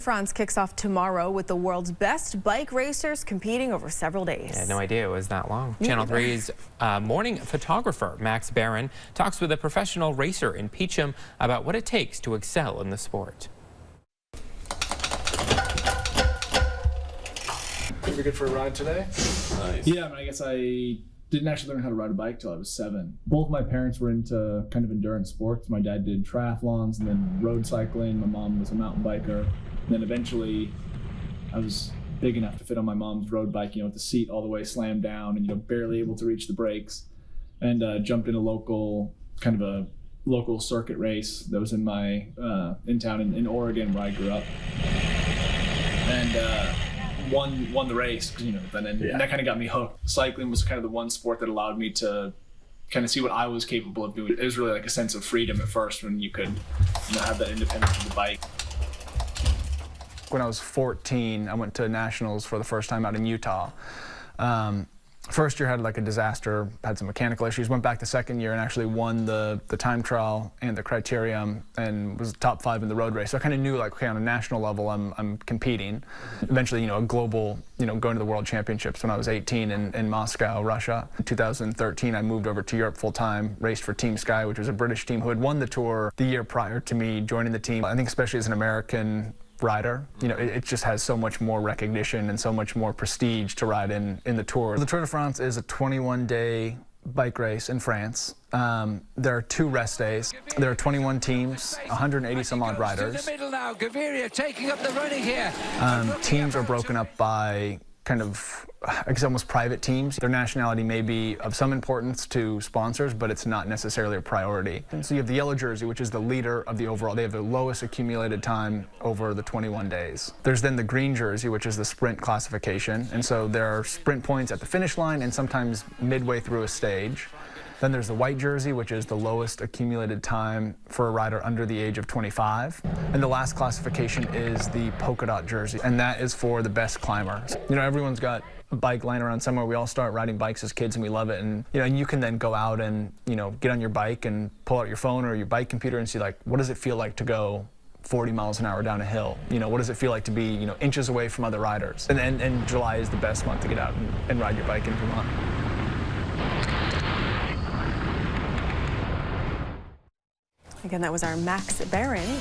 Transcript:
France kicks off tomorrow with the world's best bike racers competing over several days. I had no idea it was that long. Channel 3's morning photographer, Max Barron, talks with a professional racer in Peacham about what it takes to excel in the sport. Pretty good for a ride today? Nice. Yeah, I guess I didn't actually learn how to ride a bike till I was 7. Both my parents were into kind of endurance sports. My dad did triathlons and then road cycling. My mom was a mountain biker. And then eventually I was big enough to fit on my mom's road bike, with the seat all the way slammed down and, barely able to reach the brakes, and jumped in a local circuit race that was in my, in town in Oregon where I grew up. And, won the race, and that kind of got me hooked. Cycling was kind of the one sport that allowed me to kind of see what I was capable of doing. It was really like a sense of freedom at first when you could have that independence of the bike. When I was 14, I went to nationals for the first time out in Utah. First year had like a disaster, had some mechanical issues, went back the second year and actually won the time trial and the criterium and was top 5 in the road race. So I kind of knew, like, okay, on a national level I'm competing. Eventually, a global, going to the world championships when I was 18 in Moscow, Russia. In 2013, I moved over to Europe full time, raced for Team Sky, which was a British team who had won the tour the year prior to me joining the team. I think especially as an American rider, it just has so much more recognition and so much more prestige to ride in the Tour. The Tour de France is a 21-day bike race in France. There are 2 rest days. There are 21 teams, 180 some odd riders. Taking up the running here. Teams are broken up by kind of, I guess, almost private teams. Their nationality may be of some importance to sponsors, but it's not necessarily a priority. And so you have the yellow jersey, which is the leader of the overall. They have the lowest accumulated time over the 21 days. There's then the green jersey, which is the sprint classification. And so there are sprint points at the finish line and sometimes midway through a stage. Then there's the white jersey, which is the lowest accumulated time for a rider under the age of 25. And the last classification is the polka dot jersey, and that is for the best climbers. Everyone's got a bike lying around somewhere. We all start riding bikes as kids and we love it. And, and you can then go out and, get on your bike and pull out your phone or your bike computer and see, like, what does it feel like to go 40 miles an hour down a hill? What does it feel like to be, inches away from other riders? And July is the best month to get out and ride your bike in Vermont. Again, that was our Max Barron.